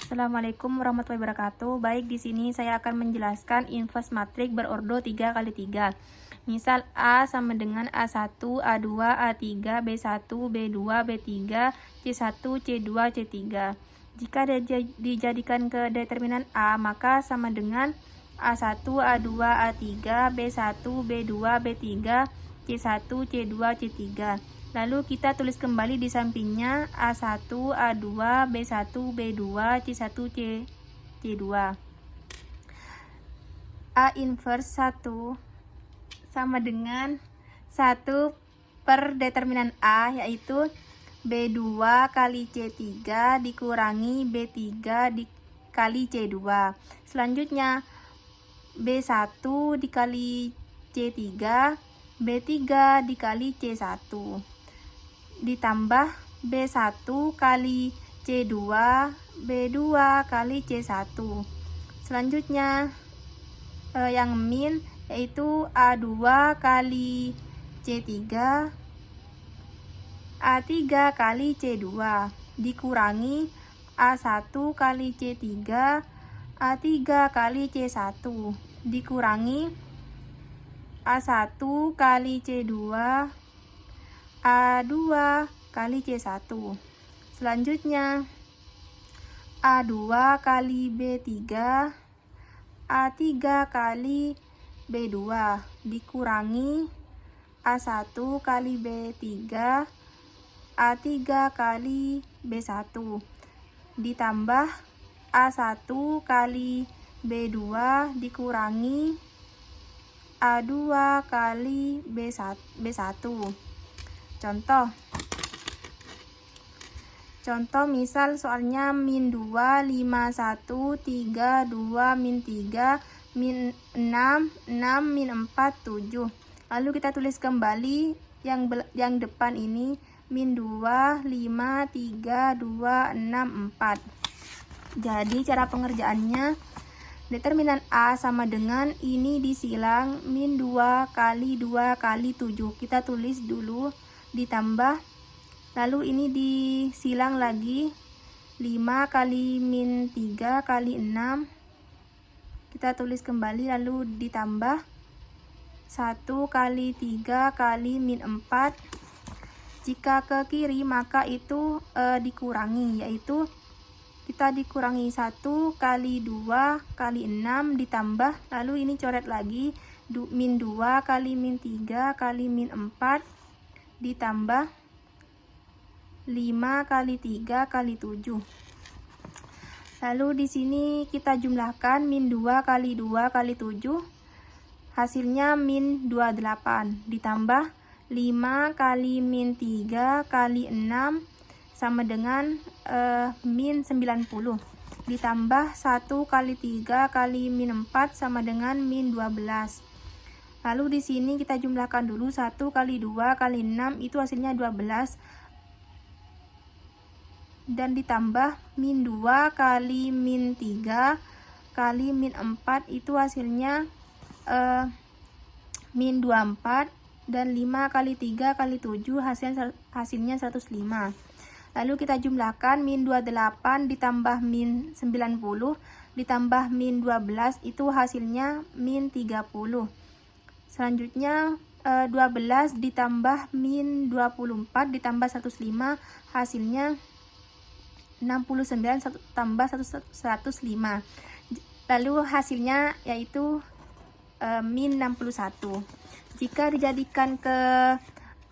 Assalamualaikum warahmatullahi wabarakatuh. Baik, di sini saya akan menjelaskan inverse matrik berordo 3x3. Misal A sama dengan A1, A2, A3, B1, B2, B3, C1, C2, C3. Jika dijadikan ke determinan A, maka sama dengan A1, A2, A3, B1, B2, B3, C1, C2, C3. Lalu kita tulis kembali di sampingnya A1, A2, B1, B2, C1, C2. A inverse 1 sama dengan 1 per determinan A, yaitu B2 kali C3 dikurangi B3 dikali C2. Selanjutnya B1 dikali C3, B3 dikali C1. Ditambah B1 kali C2, B2 kali C1. Selanjutnya yang min yaitu A2 kali C3, A3 kali C2 dikurangi A1 kali C3, A3 kali C1 dikurangi A1 kali C2, A2 kali C1. Selanjutnya A2 kali B3, A3 kali B2 dikurangi A1 kali B3, A3 kali B1 ditambah A1 kali B2 dikurangi A2 kali B1. Contoh misal soalnya min 2, 5, 1, 3, 2, min 3, min 6, 6, min 4, 7. Lalu kita tulis kembali yang depan ini min 2, 5, 3, 2, 6, 4. Jadi cara pengerjaannya, determinan A sama dengan ini disilang min 2 kali 2 kali 7. Kita tulis dulu, ditambah, lalu ini disilang lagi 5 kali min 3 kali 6. Kita tulis kembali, lalu ditambah 1 kali 3 kali min 4. Jika ke kiri maka itu dikurangi, yaitu kita dikurangi 1 kali 2 kali 6 ditambah, lalu ini coret lagi min 2 kali min 3 kali min 4 ditambah 5 kali 3 kali 7. Lalu di sini kita jumlahkan min 2 kali 2 kali 7, hasilnya min 28 ditambah 5 kali min 3 kali 6 sama dengan min 90 ditambah 1 kali 3 kali min 4 sama dengan min 12. Lalu di sini kita jumlahkan dulu 1 kali 2 kali 6 itu hasilnya 12 dan ditambah min 2 kali min 3 kali min 4 itu hasilnya min 24 dan 5 kali 3 kali 7 hasilnya 105. Lalu kita jumlahkan min 28 ditambah min 90 ditambah min 12 itu hasilnya min 30. Selanjutnya 12 ditambah min 24 ditambah 105 hasilnya 69 tambah 105. Lalu hasilnya yaitu min 61. Jika dijadikan ke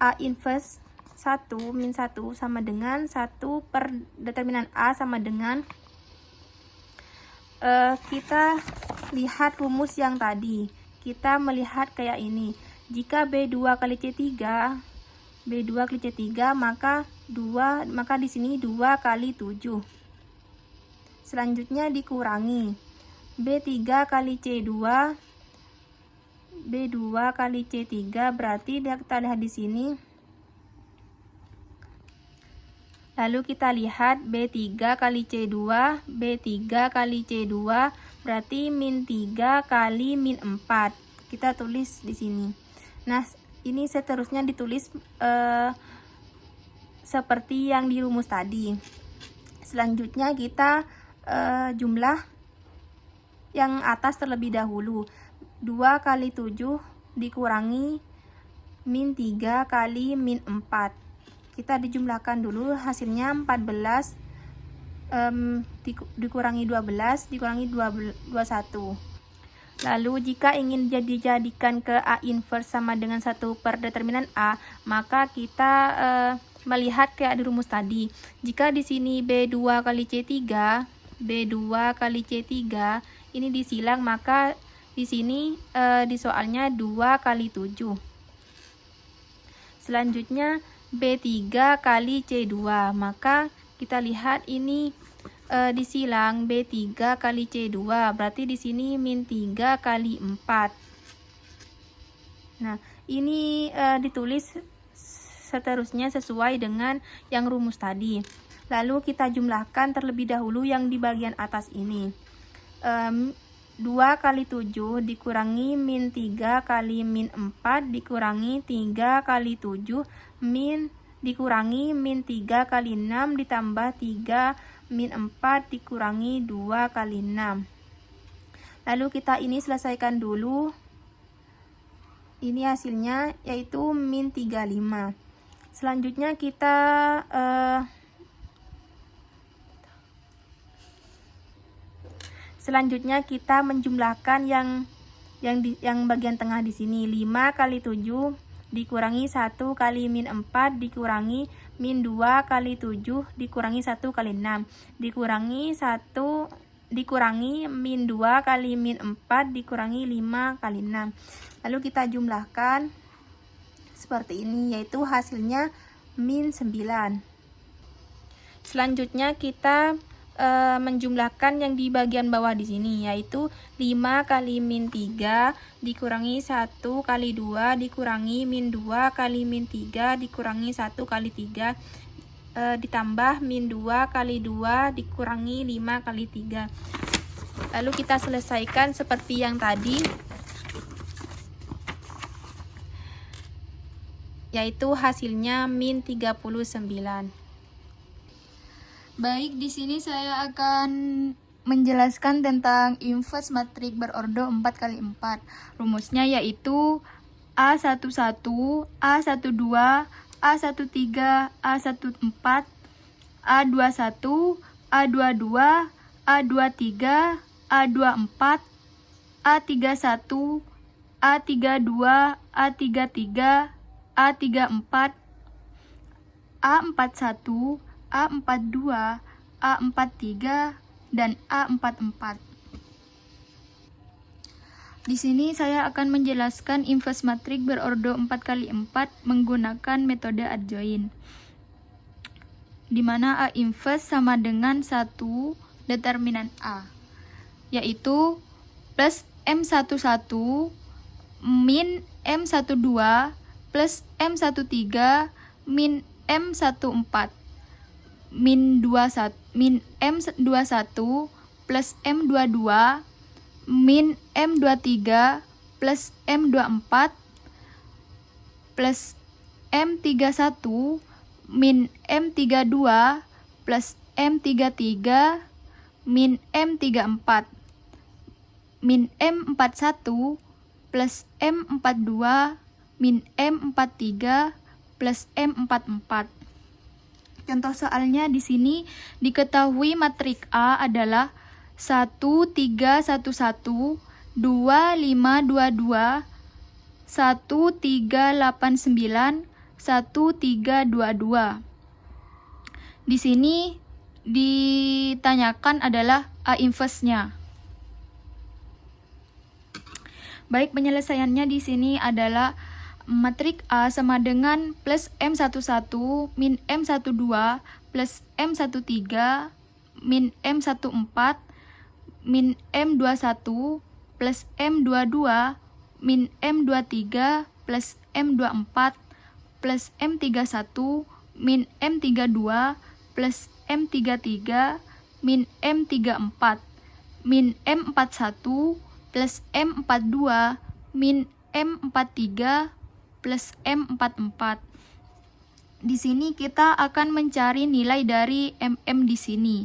A inverse 1 min 1 sama dengan 1 per determinan A sama dengan kita lihat rumus yang tadi. Kita melihat kayak ini. Jika B2 kali C3, B2 kali C3 maka di sini 2 kali 7. Selanjutnya dikurangi B3 kali C2, B2 kali C3 berarti kita lihat di sini. Lalu kita lihat B3 kali C2, B3 kali C2 berarti min 3 kali min 4. Kita tulis di sini. Nah, ini seterusnya ditulis seperti yang di rumus tadi. Selanjutnya kita jumlah yang atas terlebih dahulu. 2 kali 7 dikurangi min 3 kali min 4. Kita dijumlahkan dulu, hasilnya 14 dikurangi 12 dikurangi 21. Lalu jika ingin dijadikan ke A inverse sama dengan 1 per determinan A, maka kita melihat kayak di rumus tadi. Jika di sini B2 kali C3, B2 kali C3 ini disilang, maka di sini di soalnya 2 kali 7. Selanjutnya B3 kali C2, maka kita lihat ini disilang B3 kali C2, berarti di sini min 3 kali 4. Nah, ini ditulis seterusnya sesuai dengan yang rumus tadi. Lalu kita jumlahkan terlebih dahulu yang di bagian atas ini. 2 kali 7 dikurangi min 3 kali min 4 dikurangi 3 kali 7 dikurangi min 3 kali 6 ditambah 3 min 4 dikurangi 2 kali 6. Lalu kita ini selesaikan dulu. Ini hasilnya yaitu min 35. Selanjutnya kita menjumlahkan yang bagian tengah di sini. 5 kali 7 dikurangi 1 kali min 4 dikurangi min 2 kali 7 dikurangi 1 kali 6 dikurangi min 2 kali min 4 dikurangi 5 kali 6. Lalu kita jumlahkan seperti ini, yaitu hasilnya min 9. Selanjutnya kita menjumlahkan yang di bagian bawah di sini, yaitu 5 kali min 3 dikurangi 1 kali 2 dikurangi min 2 kali min 3 dikurangi 1 kali 3 ditambah min 2 kali 2 dikurangi 5 kali 3. Lalu kita selesaikan seperti yang tadi, yaitu hasilnya min 39. Baik, di sini saya akan menjelaskan tentang inverse matrik berordo 4 kali 4. Rumusnya yaitu A11, A12, A13, A14, A21, A22, A23, A24, A31, A32, A33, A34, A41, A42, A43, dan A44. Di sini saya akan menjelaskan inverse matrik berordo 4 kali 4 menggunakan metode adjoint, di mana A inverse sama dengan 1 determinan A, yaitu plus M11 min M12 plus M13 min M14 min M21 plus M22 min M23 plus M24 plus M31 min M32 plus M33 min M34 min M41 plus M42 min M43 plus M44. Contoh soalnya di sini diketahui matrik A adalah 1 3 1 1 2 5 2 2 1 3 8 9 1 3 2 2. Di sini ditanyakan adalah A inverse-nya. Baik, penyelesaiannya di sini adalah matrik A sama dengan plus M11 min M12 plus M13 min M14 min M21 plus M22 min M23 plus M24 plus M31 min M32 plus M33 min M34 min M41 plus M42 min M43 plus M44. Di sini kita akan mencari nilai dari MM di sini,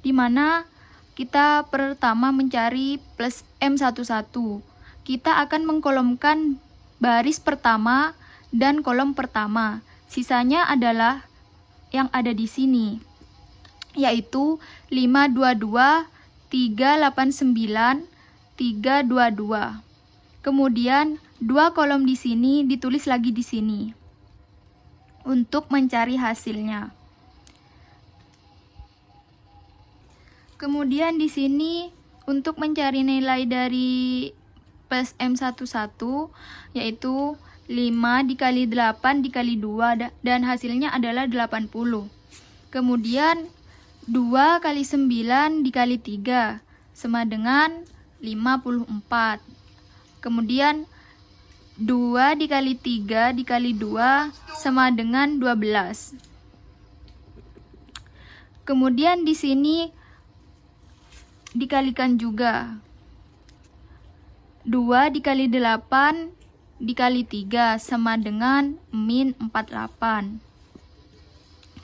di mana kita pertama mencari plus M11. Kita akan mengkolomkan baris pertama dan kolom pertama. Sisanya adalah yang ada di sini, yaitu 522, 389, 322. Kemudian 2 kolom di sini ditulis lagi di sini untuk mencari hasilnya. Kemudian di sini untuk mencari nilai dari plus M11 yaitu 5 dikali 8 dikali 2 dan hasilnya adalah 80. Kemudian 2 kali 9 dikali 3 sama dengan 54. Kemudian 2 dikali 3 dikali 2 sama dengan 12. Kemudian di sini dikalikan juga. 2 dikali 8 dikali 3 sama dengan min 48.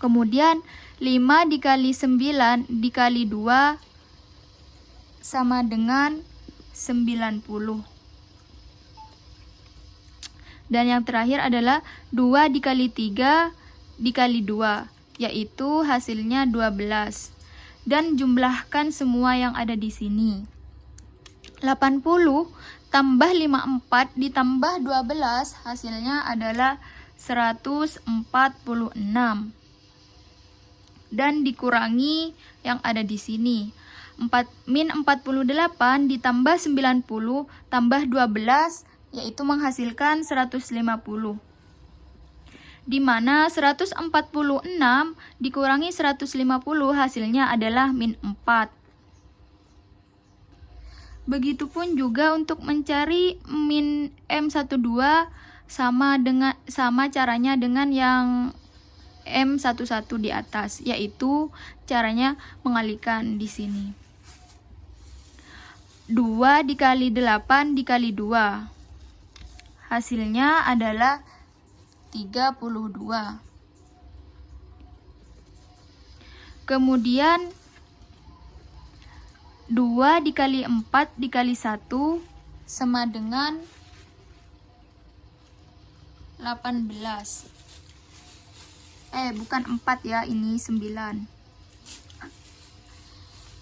Kemudian 5 dikali 9 dikali 2 sama dengan 90. Dan yang terakhir adalah 2 dikali 3 dikali 2, yaitu hasilnya 12. Dan jumlahkan semua yang ada di sini. 80 tambah 54 ditambah 12 hasilnya adalah 146. Dan dikurangi yang ada di sini. Min 48 ditambah 90 tambah 12 yaitu menghasilkan 150. Di mana 146 dikurangi 150 hasilnya adalah min 4. Begitupun juga untuk mencari min M12 sama caranya dengan yang M11 di atas, yaitu caranya mengalihkan di sini. 2 dikali 8 dikali 2. Hasilnya adalah 32. Kemudian 2 dikali 4 dikali 1 sama dengan 18. Bukan 4 ya, ini 9.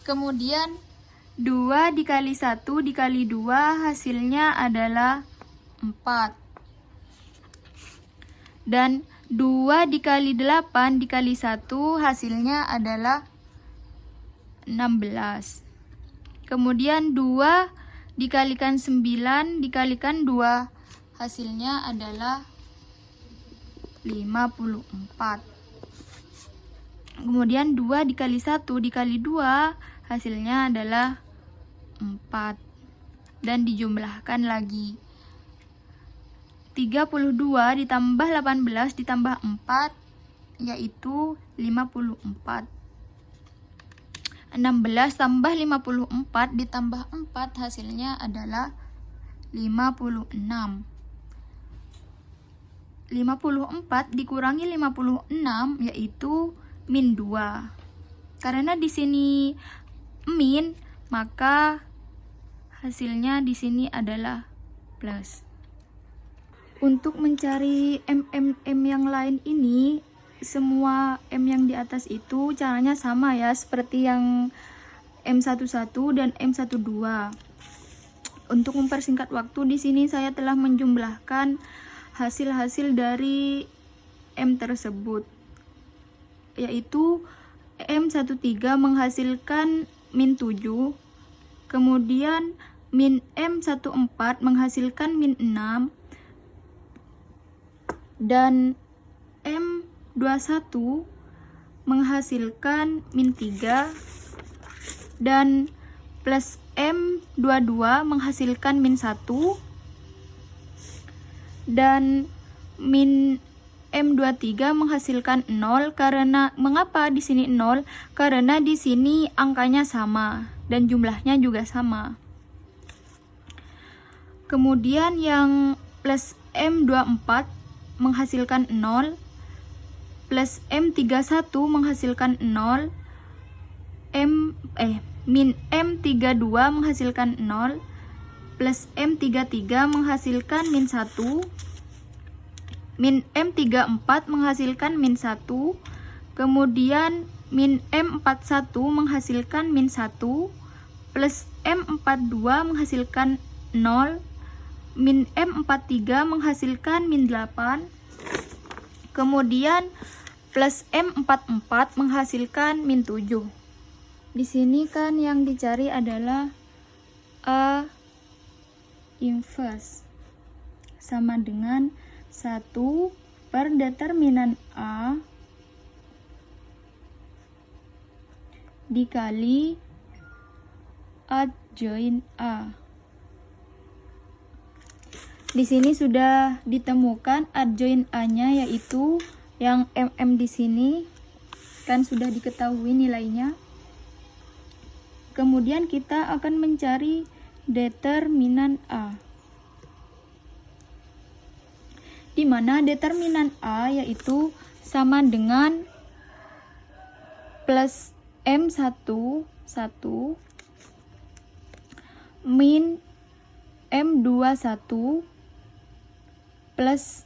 Kemudian 2 dikali 1 dikali 2 hasilnya adalah 4. Dan 2 dikali 8 dikali 1 hasilnya adalah 16. Kemudian 2 dikalikan 9 dikalikan 2 hasilnya adalah 54. Kemudian 2 dikali 1 dikali 2 hasilnya adalah 4. Dan dijumlahkan lagi. 32 ditambah 18 ditambah 4 yaitu 54. 16 tambah 54 ditambah 4 hasilnya adalah 56. 54 dikurangi 56 yaitu min 2. Karena di sini min, maka hasilnya di sini adalah plus. Untuk mencari M yang lain ini, semua M yang di atas itu caranya sama ya, seperti yang M11 dan M12. Untuk mempersingkat waktu, di sini saya telah menjumlahkan hasil-hasil dari M tersebut, yaitu M13 menghasilkan min 7, kemudian min M14 menghasilkan min 6, dan M21 menghasilkan min 3, dan plus M22 menghasilkan min 1, dan min M23 menghasilkan 0. Karena mengapa di sini 0? Karena di sini angkanya sama dan jumlahnya juga sama. Kemudian yang plus M24 menghasilkan 0, plus M31 menghasilkan 0, min M32 menghasilkan 0 plus M33 menghasilkan min 1, min M34 menghasilkan min 1, kemudian min M41 menghasilkan min 1, plus M42 menghasilkan 0, min M43 menghasilkan min 8, kemudian plus M44 menghasilkan min 7. Di sini kan yang dicari adalah A inverse sama dengan 1 per determinan A dikali adjoint A. Di sini sudah ditemukan adjoint A-nya, yaitu yang mm di sini kan sudah diketahui nilainya. Kemudian kita akan mencari determinan A, di mana determinan A yaitu sama dengan plus M1 min M21 plus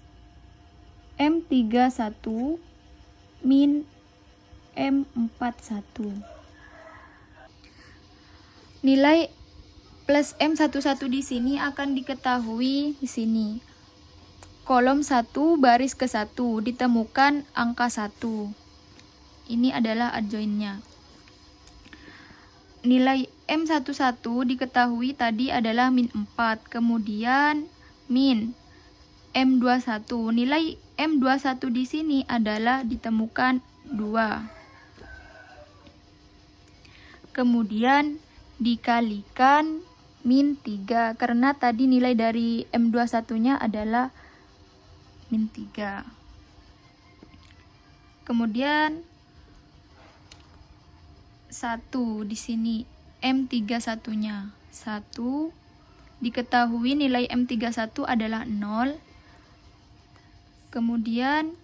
M31 min M41. Nilai plus M11 di sini akan diketahui di sini. Kolom 1 baris ke 1 ditemukan angka 1. Ini adalah adjointnya. Nilai M11 diketahui tadi adalah min 4. Kemudian min M21. Nilai M21 di sini adalah ditemukan 2. Kemudian dikalikan min 3 karena tadi nilai dari M21-nya adalah min 3. Kemudian 1 di sini M31-nya 1, diketahui nilai M31 adalah 0. Kemudian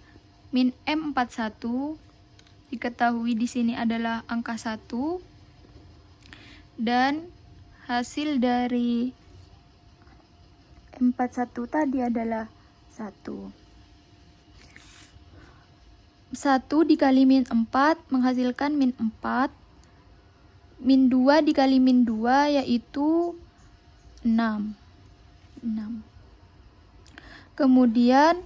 min M41 diketahui di sini adalah angka 1. Dan hasil dari M41 tadi adalah 1. 1 dikali min 4 menghasilkan min 4. Min 2 dikali min 2 yaitu 6. Kemudian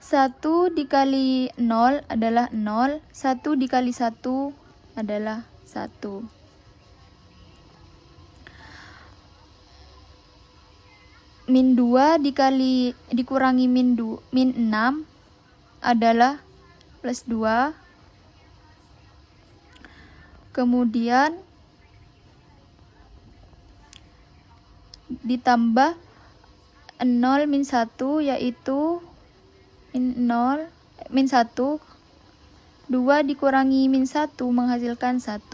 1 dikali 0 adalah 0. 1 dikali 1 adalah 1. Min 2 dikurangi min 6 adalah plus 2. Kemudian ditambah 0 min 1 yaitu min 1. 2 dikurangi min 1 menghasilkan 1.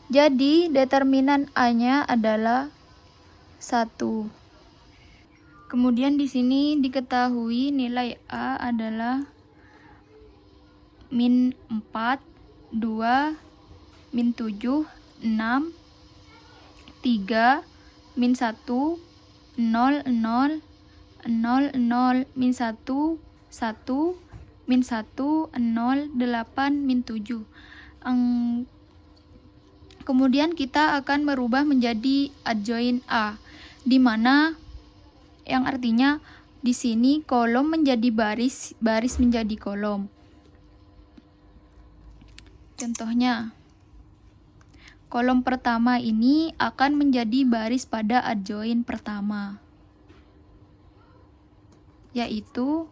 Jadi determinan A-nya adalah 1. Kemudian di sini diketahui nilai A adalah min 4, 2, min 7, 6, 3, min 1, 0, 0, 0, 0, min 1, 1, min 1, 0, 8, min 7. Kemudian kita akan merubah menjadi adjoint A, di mana yang artinya di sini kolom menjadi baris, baris menjadi kolom. Contohnya, kolom pertama ini akan menjadi baris pada adjoint pertama, yaitu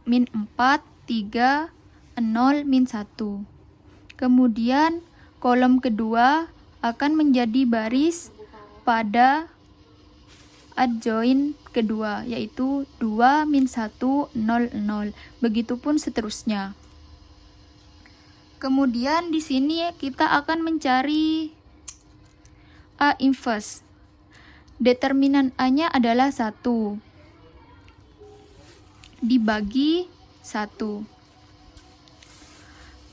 min 4, 3, 0, min 1. Kemudian kolom kedua akan menjadi baris pada adjoint kedua, yaitu 2, min 1, 0, 0. Begitupun seterusnya. Kemudian di sini kita akan mencari A inverse. Determinan A-nya adalah 1 dibagi 1.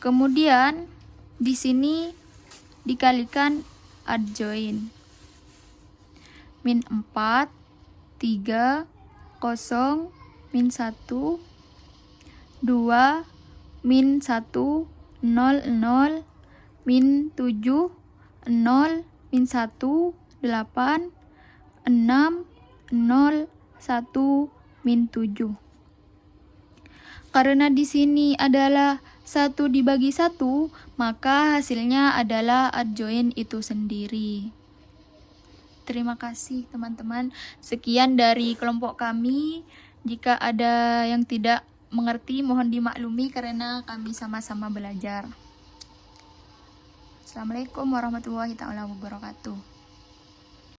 Kemudian di sini dikalikan adjoin. Min 4, 3, 0, min 1, 2, min 1, 0, 0, min 7, 0, min 1, 8, 6, 0, 1, min 7. Karena di sini adalah 1 dibagi 1, maka hasilnya adalah adjoin itu sendiri. Terima kasih teman-teman. Sekian dari kelompok kami. Jika ada yang tidak mengerti, mohon dimaklumi karena kami sama-sama belajar. Assalamualaikum warahmatullahi wabarakatuh.